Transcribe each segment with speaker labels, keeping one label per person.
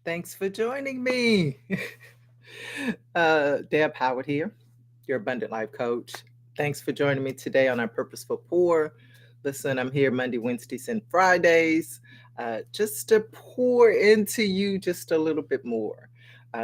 Speaker 1: Thanks for joining me. Deb Howard here, your abundant life coach. Thanks for joining me today on our Purposeful Pour. Listen, I'm here Monday, Wednesdays, and Fridays just to pour into you just a little bit more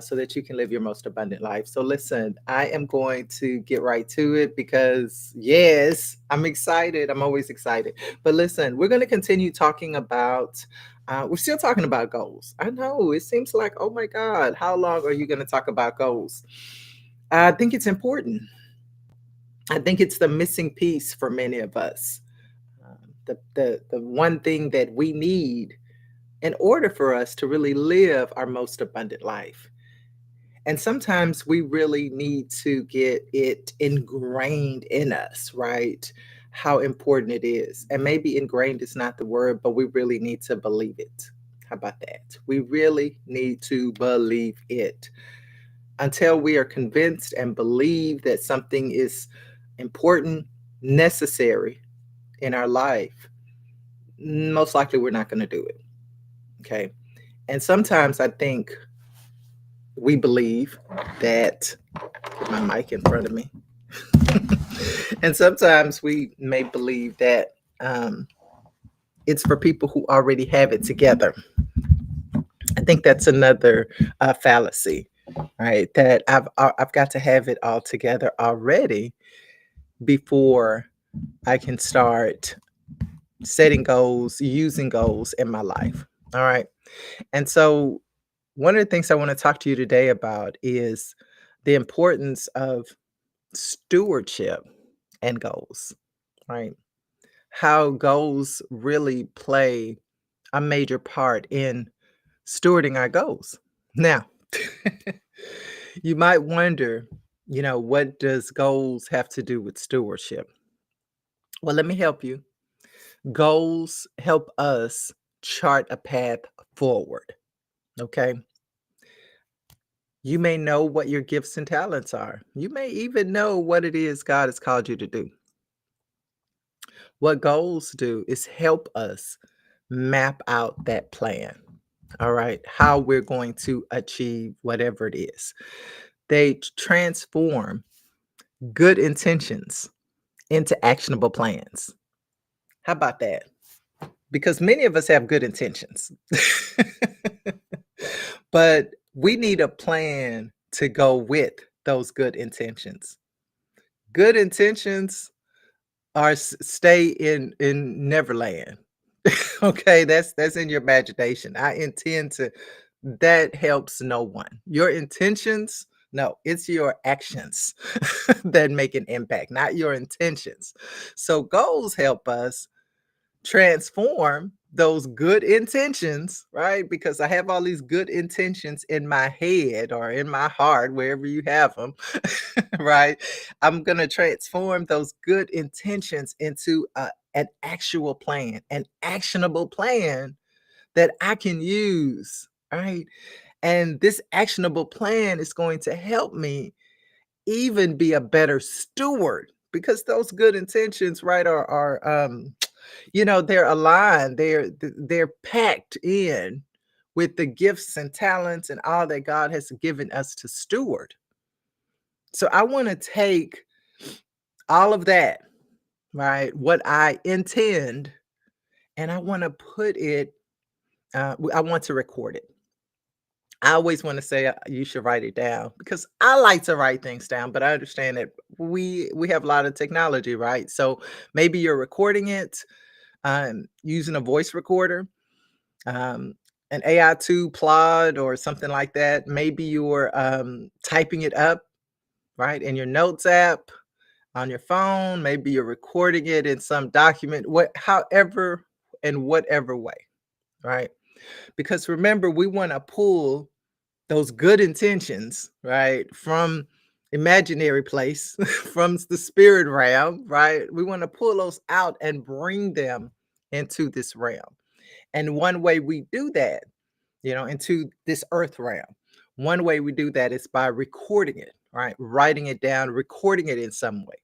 Speaker 1: so that you can live your most abundant life. So, listen, I am going to get right to it because, yes, I'm excited. I'm always excited. But listen, we're going to continue talking about we're still talking about goals. I know it seems like, oh my God, how long are you going to talk about goals? I think it's important. I think it's the missing piece for many of us. The one thing that we need in order for us to really live our most abundant life. And sometimes we really need to get it ingrained in us, right? How important it is. And maybe ingrained is not the word, but we really need to believe it. How about that? We really need to believe it. Until we are convinced and believe that something is important, necessary in our life, most likely we're not going to do it. Okay. And sometimes I think we believe that, put my mic in front of me. And sometimes we may believe that it's for people who already have it together. I think that's another fallacy, right? That I've got to have it all together already before I can start setting goals, using goals in my life. All right. And so, one of the things I want to talk to you today about is the importance of stewardship and goals, right? How goals really play a major part in stewarding our goals. Now, you might wonder, what does goals have to do with stewardship? Well, let me help you. Goals help us chart a path forward, okay? You may know what your gifts and talents are. You may even know what it is God has called you to do. What goals do is help us map out that plan. All right, how we're going to achieve whatever it is. They transform good intentions into actionable plans. How about that? Because many of us have good intentions, but we need a plan to go with those good intentions. Good intentions are stay in Neverland. Okay, that's in your imagination. I intend to that helps no one. Your intentions, no, it's your actions that make an impact, not your intentions. So goals help us transform those good intentions, right? Because I have all these good intentions in my head or in my heart, wherever you have them, right? I'm going to transform those good intentions into an actual plan, an actionable plan that I can use, right? And this actionable plan is going to help me even be a better steward because those good intentions, right, are they're aligned, they're packed in with the gifts and talents and all that God has given us to steward. So I want to take all of that, right, what I intend, and I want to put it, I want to record it. I always want to say you should write it down because I like to write things down, but I understand that we have a lot of technology, right? So maybe you're recording it using a voice recorder, um, an AI2 Plod or something like that. Maybe you're typing it up, right, in your notes app on your phone. Maybe you're recording it in some document, however and whatever way, right? Because remember, we want to pull those good intentions, right, from imaginary place, from the spirit realm, right? We want to pull those out and bring them into this realm. And one way we do that, into this earth realm, one way we do that is by recording it, right? Writing it down, recording it in some way.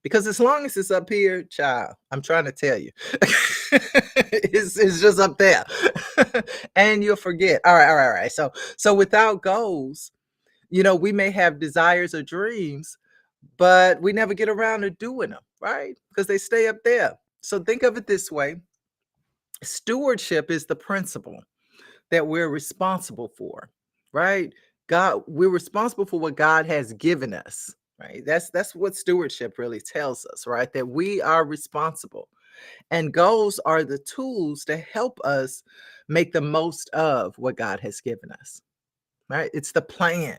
Speaker 1: Because as long as it's up here, child, I'm trying to tell you, it's just up there, and you'll forget. All right, all right, all right. So without goals, we may have desires or dreams, but we never get around to doing them, right? Because they stay up there. So think of it this way: stewardship is the principle that we're responsible for, right? We're responsible for what God has given us, right? That's what stewardship really tells us, right? That we are responsible. And goals are the tools to help us make the most of what God has given us, right? It's the plan.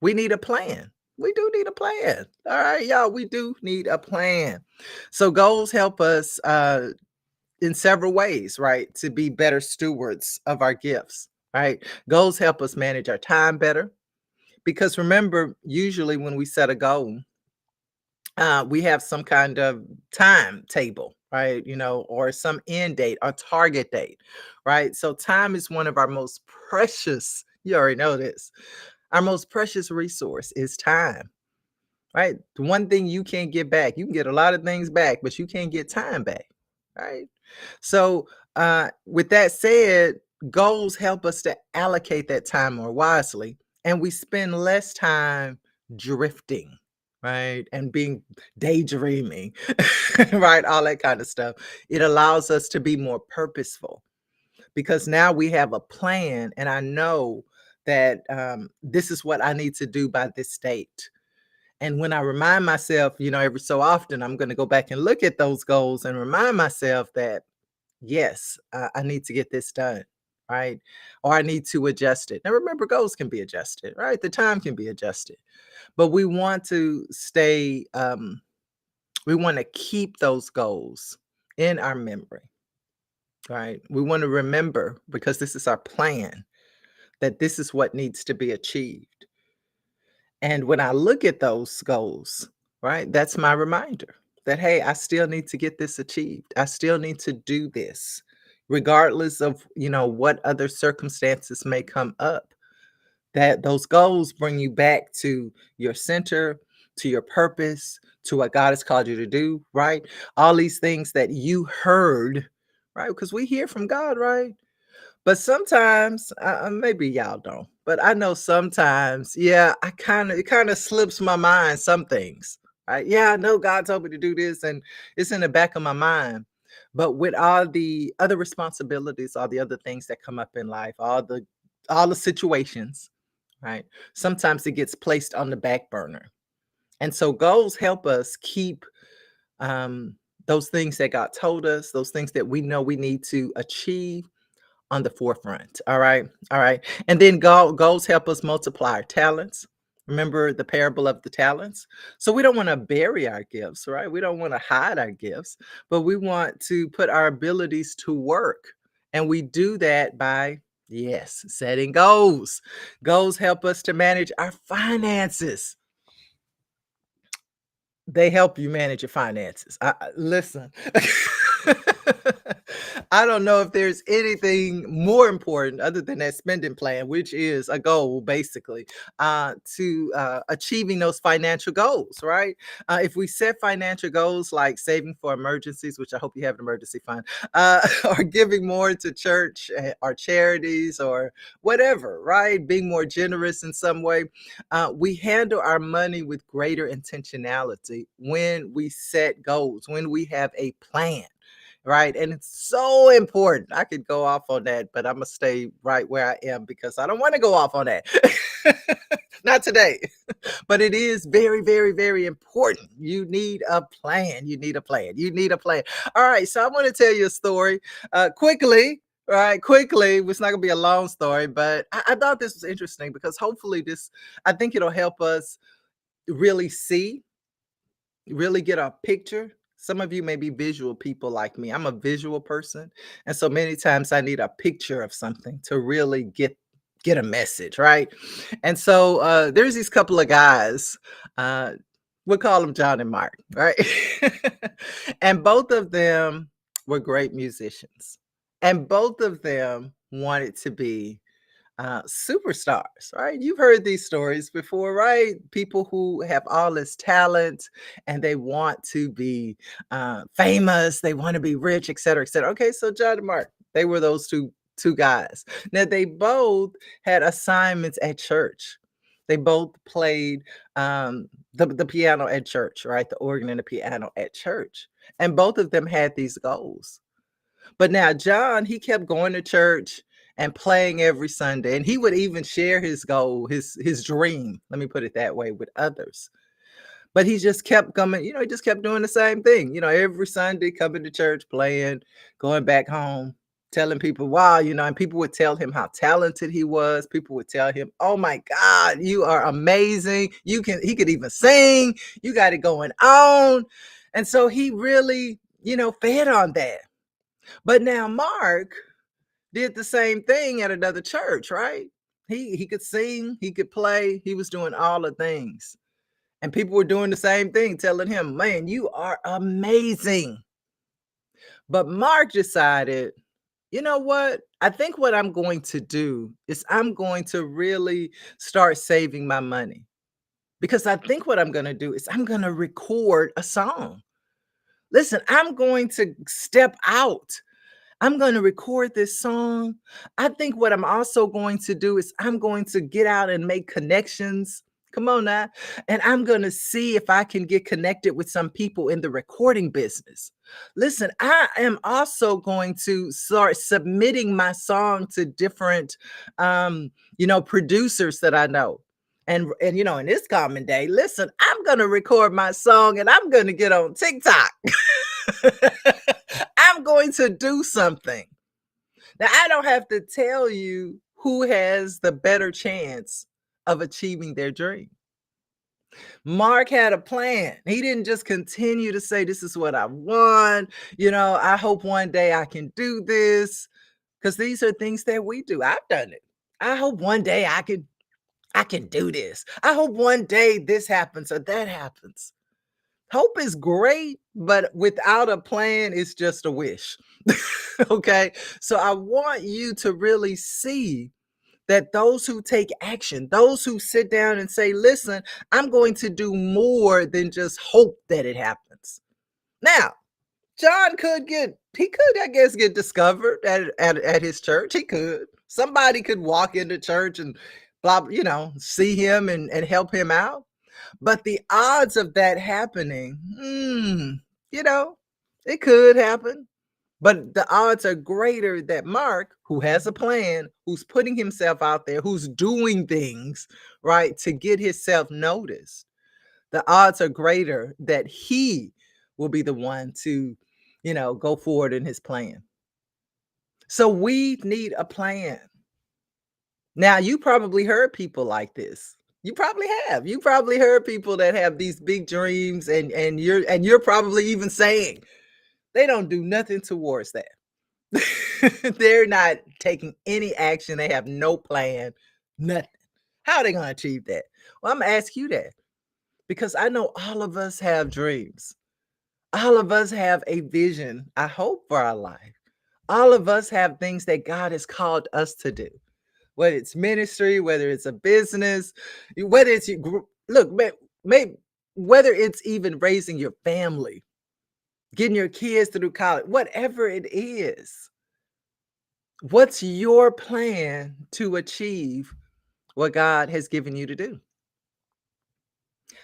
Speaker 1: We need a plan. We do need a plan. All right, y'all, we do need a plan. So goals help us in several ways, right? To be better stewards of our gifts, right? Goals help us manage our time better because remember, usually when we set a goal, we have some kind of timetable, right? Or some end date or target date, right? So time is one of our most precious, you already know this, our most precious resource is time, right? The one thing you can't get back, you can get a lot of things back, but you can't get time back, right? So, with that said, goals help us to allocate that time more wisely, and we spend less time drifting, right? And being daydreaming, right? All that kind of stuff. It allows us to be more purposeful because now we have a plan, and I know that this is what I need to do by this date. And when I remind myself, every so often, I'm going to go back and look at those goals and remind myself that yes, I need to get this done, right? Or I need to adjust it. Now, remember, goals can be adjusted, right? The time can be adjusted, but we want to stay, we want to keep those goals in our memory, right? We want to remember because this is our plan that this is what needs to be achieved. And when I look at those goals, right, that's my reminder that, hey, I still need to get this achieved. I still need to do this, regardless of, what other circumstances may come up. That those goals bring you back to your center, to your purpose, to what God has called you to do, right? All these things that you heard, right? Because we hear from God, right? But sometimes, maybe y'all don't, but I know sometimes, yeah, it kind of slips my mind some things, right? Yeah, I know God told me to do this, and it's in the back of my mind. But with all the other responsibilities, all the other things that come up in life, all the situations, right? Sometimes it gets placed on the back burner, and so goals help us keep those things that God told us, those things that we know we need to achieve on the forefront. All right. All right. And then goals help us multiply our talents. Remember the parable of the talents? So we don't want to bury our gifts, right? We don't want to hide our gifts, but we want to put our abilities to work. And we do that by, yes, setting goals. Goals help us to manage our finances. They help you manage your finances. Listen. I don't know if there's anything more important other than that spending plan, which is a goal, basically, to achieving those financial goals, right? If we set financial goals like saving for emergencies, which I hope you have an emergency fund, or giving more to church or charities or whatever, right? Being more generous in some way, we handle our money with greater intentionality when we set goals, when we have a plan, right? And it's so important. I could go off on that, but I'm going to stay right where I am because I don't want to go off on that. Not today. But it is very, very, very important. You need a plan. You need a plan. You need a plan. All right. So I want to tell you a story quickly. Right, quickly. It's not gonna be a long story, but I thought this was interesting because hopefully I think it'll help us really see, really get a picture. Some of you may be visual people like me. I'm a visual person, and so many times I need a picture of something to really get a message, right? And so there's these couple of guys. Uh, we'll call them John and Mark, right? And both of them were great musicians, and both of them wanted to be superstars, right? You've heard these stories before, right? People who have all this talent and they want to be famous, they want to be rich, et cetera, et cetera. Okay, so John and Mark, they were those two guys. Now they both had assignments at church. They both played the piano at church, right? The organ and the piano at church. And both of them had these goals. But now John, he kept going to church and playing every Sunday, and he would even share his goal, his dream, let me put it that way, with others. But he just kept coming, he just kept doing the same thing, every Sunday coming to church, playing, going back home, telling people, wow, and people would tell him how talented he was. People would tell him, oh my God, you are amazing. He could even sing. You got it going on. And so he really, fed on that. But now Mark did the same thing at another church, right? He could sing, he could play, he was doing all the things. And people were doing the same thing, telling him, man, you are amazing. But Mark decided, you know what? I think what I'm going to do is I'm going to really start saving my money. Because I think what I'm going to do is I'm going to record a song. Listen, I'm going to step out. I'm going to record this song. I think what I'm also going to do is I'm going to get out and make connections. Come on now. And I'm going to see if I can get connected with some people in the recording business. Listen, I am also going to start submitting my song to different producers that I know. And in this common day, listen, I'm going to record my song and I'm going to get on TikTok. I'm going to do something. Now, I don't have to tell you who has the better chance of achieving their dream. Mark had a plan. He didn't just continue to say, this is what I want. I hope one day I can do this. Because these are things that we do. I've done it. I hope one day I can do this. I hope one day this happens or that happens. Hope is great, but without a plan, it's just a wish. Okay. So I want you to really see that those who take action, those who sit down and say, listen, I'm going to do more than just hope that it happens. Now, John I guess, get discovered at his church. He could. Somebody could walk into church and see him and help him out. But the odds of that happening, it could happen. But the odds are greater that Mark, who has a plan, who's putting himself out there, who's doing things, right, to get himself noticed, the odds are greater that he will be the one to, go forward in his plan. So we need a plan. Now, you probably heard people like this. You probably have. You probably heard people that have these big dreams and you're probably even saying they don't do nothing towards that. They're not taking any action. They have no plan, nothing. How are they going to achieve that? Well, I'm going to ask you that because I know all of us have dreams. All of us have a vision, I hope, for our life. All of us have things that God has called us to do. Whether it's ministry, whether it's a business, whether it's whether it's even raising your family, getting your kids through college, whatever it is. What's your plan to achieve what God has given you to do?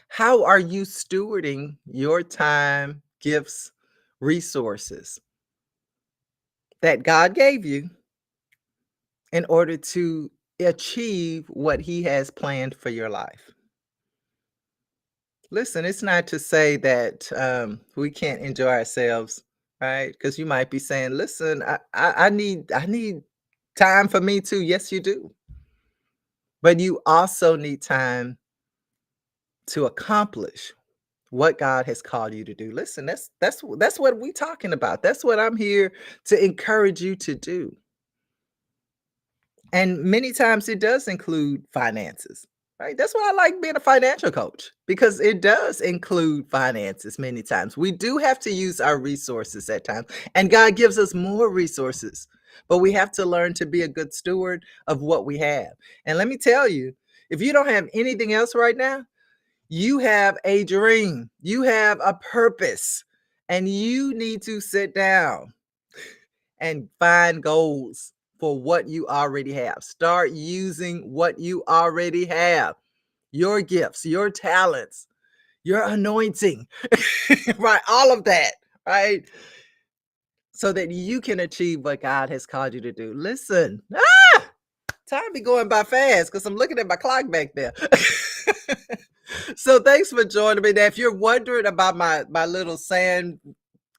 Speaker 1: How are you stewarding your time, gifts, resources that God gave you in order to achieve what He has planned for your life? Listen, it's not to say that we can't enjoy ourselves, right? Because you might be saying, "Listen, I need time for me too." Yes, you do, but you also need time to accomplish what God has called you to do. Listen, that's what we're talking about. That's what I'm here to encourage you to do. And many times it does include finances, right? That's why I like being a financial coach because it does include finances many times. We do have to use our resources at times, and God gives us more resources. but we have to learn to be a good steward of what we have. And let me tell you, if you don't have anything else right now, you have a dream, you have a purpose, and you need to sit down and find goals for what you already have. Start using what you already have, your gifts, your talents, your anointing, right? All of that, right? So that you can achieve what God has called you to do. Listen, time be going by fast because I'm looking at my clock back there. So thanks for joining me. Now, if you're wondering about my little sand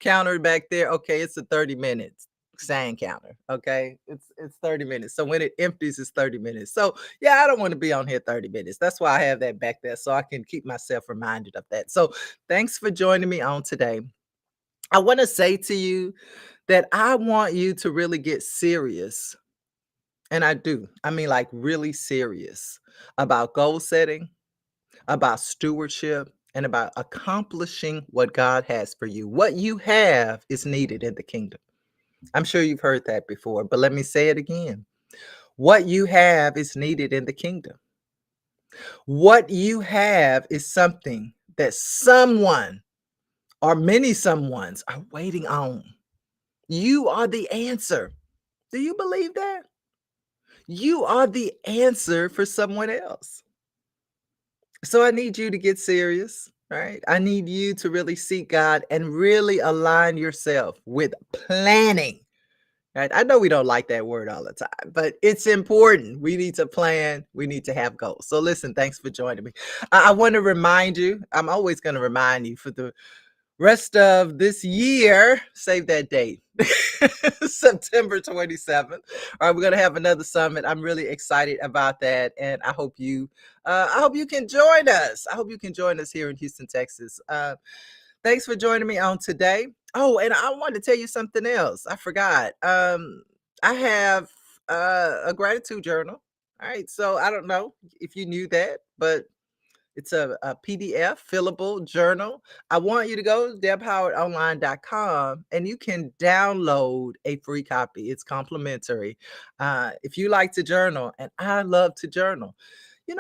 Speaker 1: counter back there, okay, it's a 30 minutes sand counter. Okay, it's 30 minutes. So when it empties, it's 30 minutes. So yeah, I don't want to be on here 30 minutes. That's why I have that back there so I can keep myself reminded of that. So thanks for joining me on today. I want to say to you that I want you to really get serious. And I do. I mean, like really serious about goal setting, about stewardship, and about accomplishing what God has for you. What you have is needed in the kingdom. I'm sure you've heard that before, but let me say it again. What you have is needed in the kingdom. What you have is something that someone or many someones are waiting on. You are the answer. Do you believe that? You are the answer for someone else. So I need you to get serious, right? I need you to really seek God and really align yourself with planning. Right? I know we don't like that word all the time, but it's important. We need to plan. We need to have goals. So listen, thanks for joining me. I want to remind you, I'm always going to remind you for the rest of this year, save that date. September 27th. All right, we're gonna have another summit. I'm really excited about that, and I hope you can join us. I hope you can join us here in Houston, Texas. Thanks for joining me on today. Oh, and I wanted to tell you something else. I forgot. I have a gratitude journal. All right, so I don't know if you knew that, but it's a PDF fillable journal. I want you to go to debhowardonline.com and you can download a free copy. It's complimentary. If you like to journal, and I love to journal,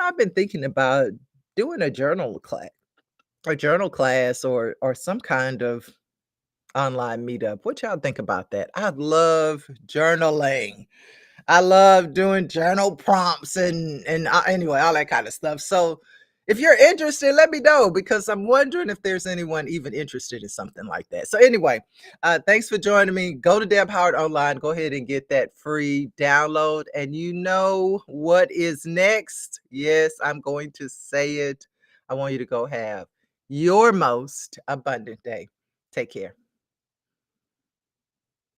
Speaker 1: I've been thinking about doing a journal class, or some kind of online meetup. What y'all think about that? I love journaling. I love doing journal prompts and anyway, all that kind of stuff. So if you're interested, let me know because I'm wondering if there's anyone even interested in something like that. So anyway, thanks for joining me. Go to Deb Howard Online. Go ahead and get that free download. And you know what is next? Yes, I'm going to say it. I want you to go have your most abundant day. Take care.